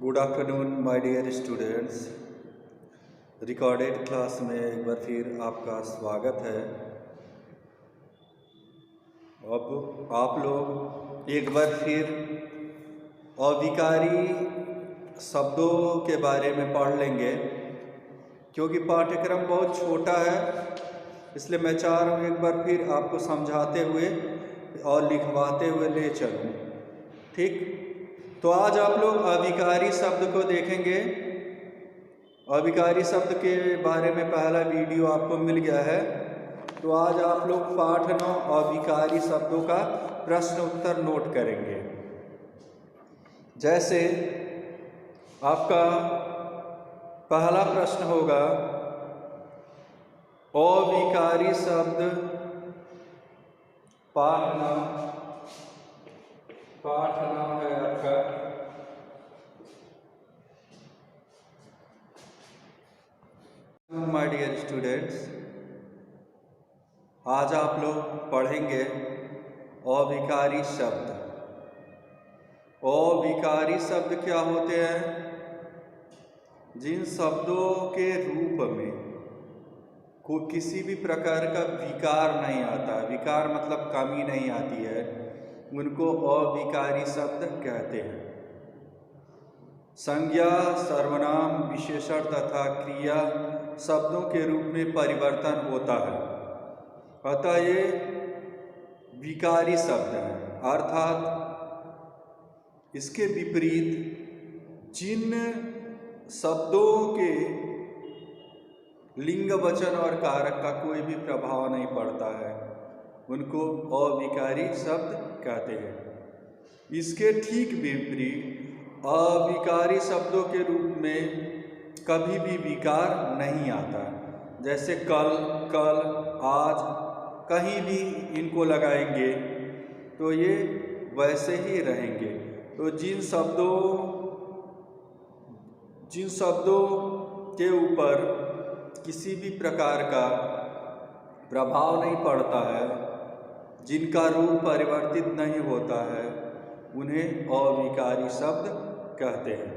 Good afternoon my dear students. Recorded class में एक बार फिर आपका स्वागत है। अब आप लोग एक बार फिर अविकारी शब्दों के बारे में पढ़ लेंगे, क्योंकि पाठ्यक्रम बहुत छोटा है, इसलिए मैं चाह रहा हूँ एक बार फिर आपको समझाते हुए और लिखवाते हुए ले चलूँ। ठीक, तो आज आप लोग अविकारी शब्द को देखेंगे। अविकारी शब्द के बारे में पहला वीडियो आपको मिल गया है, तो आज आप लोग पाठ 9 अविकारी शब्दों का प्रश्न उत्तर नोट करेंगे। जैसे आपका पहला प्रश्न होगा, अविकारी शब्द पाठ 9 है आपका। माय डियर स्टूडेंट्स, आज आप लोग पढ़ेंगे अविकारी शब्द। अविकारी शब्द क्या होते हैं? जिन शब्दों के रूप में किसी भी प्रकार का विकार नहीं आता, विकार मतलब कमी नहीं आती है, उनको अविकारी शब्द कहते हैं। संज्ञा, सर्वनाम, विशेषण तथा क्रिया शब्दों के रूप में परिवर्तन होता है, अतः ये विकारी शब्द है। अर्थात इसके विपरीत जिन शब्दों के लिंग, वचन और कारक का कोई भी प्रभाव नहीं पड़ता है, उनको अविकारी शब्द कहते हैं। इसके ठीक विपरीत अविकारी शब्दों के रूप में कभी भी विकार नहीं आता। जैसे कल, कल, आज, कहीं भी इनको लगाएंगे तो ये वैसे ही रहेंगे। तो जिन शब्दों के ऊपर किसी भी प्रकार का प्रभाव नहीं पड़ता है, जिनका रूप परिवर्तित नहीं होता है, उन्हें अविकारी शब्द कहते हैं।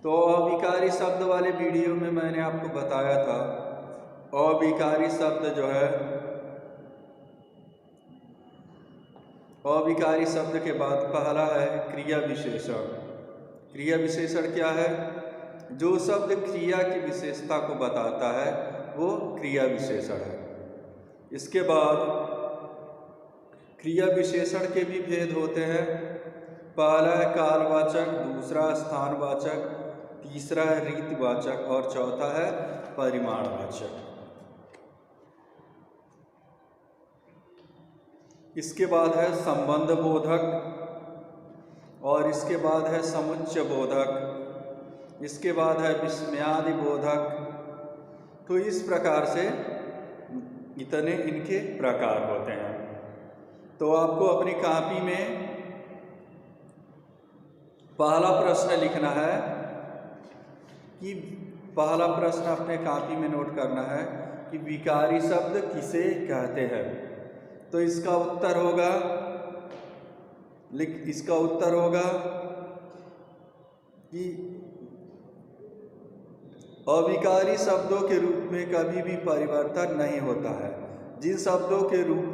तो अविकारी शब्द वाले वीडियो में मैंने आपको बताया था, अविकारी शब्द जो है, अविकारी शब्द के बाद पहला है क्रिया विशेषण। क्रिया विशेषण क्या है? जो शब्द क्रिया की विशेषता को बताता है वो क्रिया विशेषण है। इसके बाद क्रिया विशेषण के भी भेद होते हैं। पहला है कालवाचक, दूसरा स्थानवाचक, तीसरा है रीतिवाचक और चौथा है परिमाणवाचक। इसके बाद है संबंध बोधक और इसके बाद है समुच्चय बोधक, इसके बाद है विस्मयादि बोधक। तो इस प्रकार से इतने इनके प्रकार होते हैं। तो आपको अपनी कॉपी में पहला प्रश्न लिखना है कि पहला प्रश्न अपने कॉपी में नोट करना है कि विकारी शब्द किसे कहते हैं। तो इसका उत्तर होगा कि अविकारी शब्दों के रूप में कभी भी परिवर्तन नहीं होता है। जिन शब्दों के रूप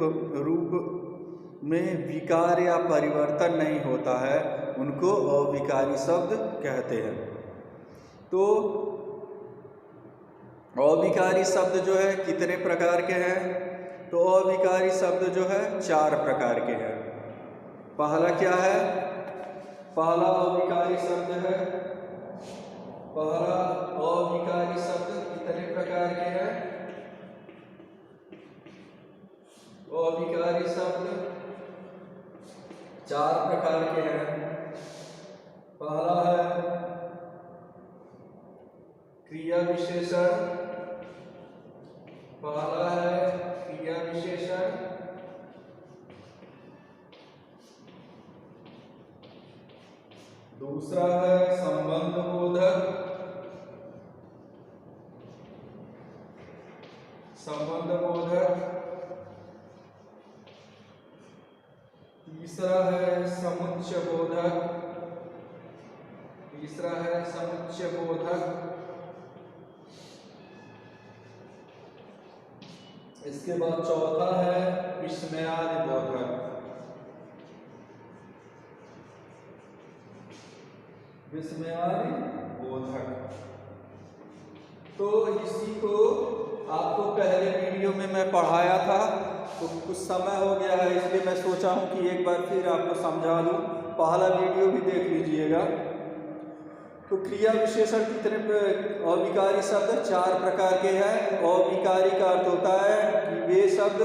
में विकार या परिवर्तन नहीं होता है, उनको अविकारी शब्द कहते हैं। तो अविकारी शब्द जो है कितने प्रकार के हैं? तो अविकारी शब्द जो है 4 प्रकार के हैं। पहला क्या है? पहला अविकारी शब्द है, पहला अविकारी शब्द कितने प्रकार के हैं? अविकारी शब्द 4 प्रकार के हैं। पहला है क्रिया विशेषण, पहला है क्रिया विशेषण, दूसरा है संबंध बोधक, तीसरा है समुच्चय बोधक तीसरा है समुच्चय बोधक, इसके बाद चौथा है विस्मयादि बोधक, विस्मयादि बोधक। तो इसी को आपको पहले वीडियो में मैं पढ़ाया था, तो कुछ समय हो गया है इसलिए मैं सोचा हूँ कि एक बार फिर आपको समझा दूँ। पहला वीडियो भी देख लीजिएगा। तो क्रिया विशेषण कितने अविकारी शब्द 4 प्रकार के हैं। अविकारी का अर्थ होता है कि वे शब्द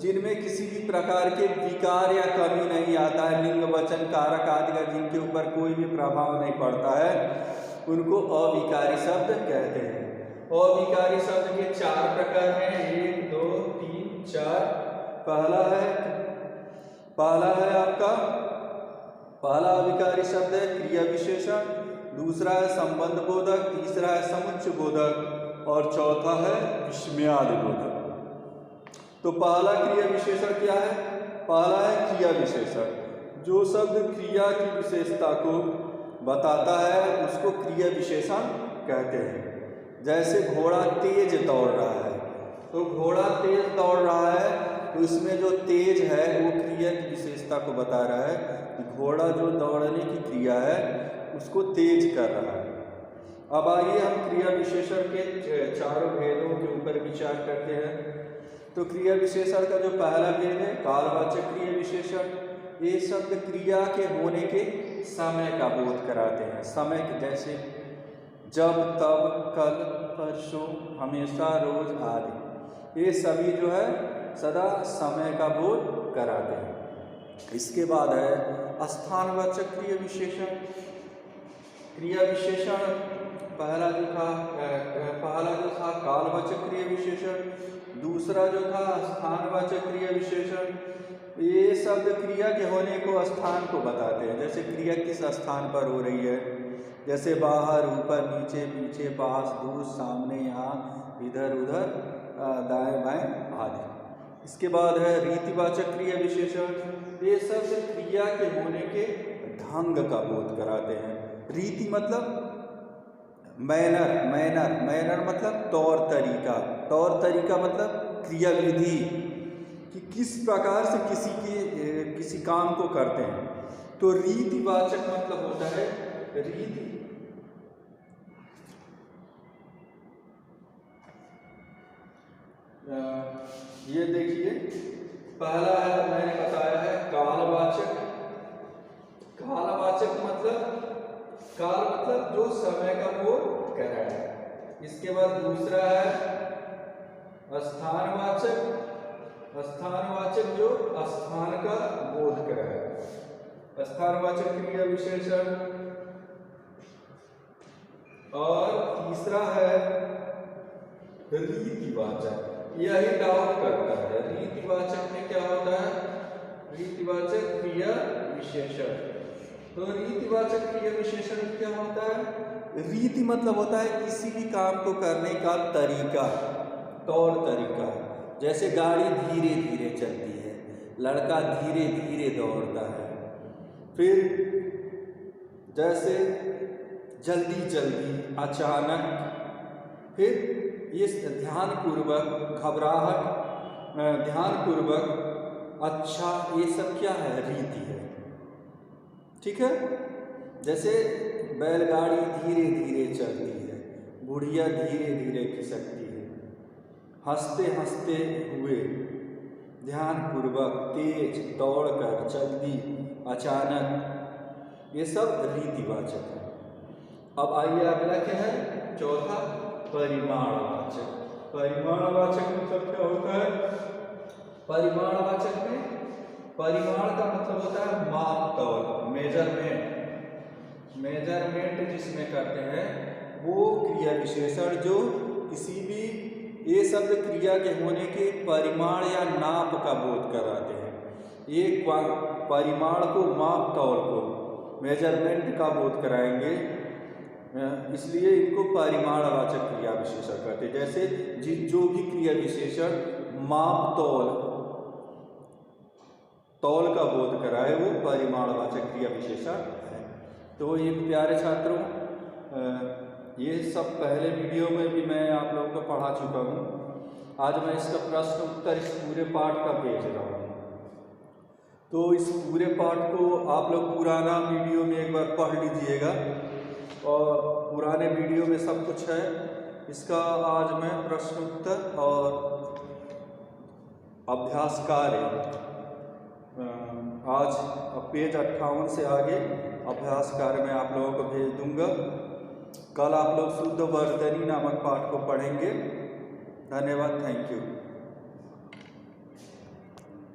जिनमें किसी भी प्रकार के विकार या कमी नहीं आता है, लिंग वचन कारक आदि का जिनके ऊपर कोई भी प्रभाव नहीं पड़ता है, उनको अविकारी शब्द कहते हैं। अविकारी शब्द के 4 प्रकार हैं, 1 2 3 4। पहला है आपका पहला अविकारी शब्द है क्रिया विशेषण, दूसरा है संबंध बोधक, तीसरा है समुच्चय बोधक और चौथा है विस्मयादि बोधक। तो पहला क्रिया विशेषण क्या है? पहला है क्रिया विशेषण। जो शब्द क्रिया की विशेषता को बताता है उसको क्रिया विशेषण कहते हैं। जैसे घोड़ा तेज दौड़ रहा है, तो घोड़ा तेज दौड़ रहा है तो इसमें जो तेज है वो क्रिया की विशेषता को बता रहा है कि घोड़ा जो दौड़ने की क्रिया है उसको तेज कर रहा है। अब आइए हम क्रिया विशेषण के चारों भेदों के ऊपर विचार करते हैं। तो क्रिया विशेषण का जो पहला भेद है कालवाचक क्रिया विशेषण। ये शब्द क्रिया के होने के समय का बोध कराते हैं। समय के जैसे जब, तब, कल, परसों, हमेशा, रोज आदि, ये सभी जो है सदा समय का बोध कराते हैं। इसके बाद है स्थानवाचक क्रिया विशेषण। क्रिया विशेषण पहला जो था कालवाचक क्रिया विशेषण, दूसरा जो था स्थानवाचक क्रिया विशेषण। ये शब्द क्रिया के होने को स्थान को बताते हैं। जैसे क्रिया किस स्थान पर हो रही है, जैसे बाहर, ऊपर, नीचे, पीछे, पास, दूर, सामने, यहाँ, इधर उधर, दाएं बाएं आदि। इसके बाद है रीतिवाचक क्रिया विशेषण। ये शब्द क्रिया के होने के ढंग का बोध कराते हैं। रीति मतलब मैनर मतलब तौर तरीका मतलब क्रिया विधि, कि किस प्रकार से किसी काम को करते हैं। तो रीतिवाचक मतलब होता है रीति, ये देखिए पहला है मैंने बताया है कालवाचक। कालवाचक मतलब जो समय का बोध कराए। इसके बाद दूसरा है स्थानवाचक जो स्थान का बोध कराए। स्थानवाचक क्रिया विशेषण। और तीसरा है रीतिवाचक। यही डाउट करता है रीतिवाचक में क्या होता है। रीतिवाचक क्रिया विशेषण। तो रीतिवाचक क्रिया विशेषण क्या होता है? रीति मतलब होता है किसी भी काम को करने का तरीका, तौर तरीका। जैसे गाड़ी धीरे धीरे चलती है, लड़का धीरे धीरे दौड़ता है, फिर जैसे जल्दी जल्दी, अचानक, फिर ये ध्यानपूर्वक, घबराहट, ध्यानपूर्वक, अच्छा, ये सब क्या है? रीति है। ठीक है। जैसे बैलगाड़ी धीरे धीरे चलती है, बुढ़िया धीरे धीरे खिसकती है, हंसते हंसते हुए, ध्यानपूर्वक, तेज, दौड़कर, जल्दी, अचानक, ये सब रीतिवाचक है। अब आइए अगला क्या है? चौथा परिमाणवाचक। परिमाणवाचक मतलब क्या होता है? परिमाणवाचक में परिमाण का मतलब होता है माप, तौल, मेजरमेंट जिसमें करते हैं वो क्रिया विशेषण जो किसी भी ये शब्द क्रिया के होने के परिमाण या नाप का बोध कराते हैं। ये परिमाण को, माप, तौल को, मेजरमेंट का बोध कराएंगे, इसलिए इनको परिमाणवाचक क्रिया विशेषण कहते हैं। जैसे जो भी क्रिया विशेषण माप, तौल का बोध कराए वो परिमाणवाचक क्रिया विशेषण है। तो ये प्यारे छात्रों, ये सब पहले वीडियो में भी मैं आप लोगों को पढ़ा चुका हूँ। आज मैं इसका प्रश्न उत्तर इस पूरे पाठ का भेज रहा हूँ। तो इस पूरे पाठ को आप लोग पुराना वीडियो में एक बार पढ़ लीजिएगा, और पुराने वीडियो में सब कुछ है। इसका आज मैं प्रश्न उत्तर और अभ्यास कार्य आज पेज 58 से आगे अभ्यास कार्य में आप लोगों को भेज दूंगा। कल आप लोग शुद्ध वर्तनी नामक पाठ को पढ़ेंगे। धन्यवाद, थैंक यू।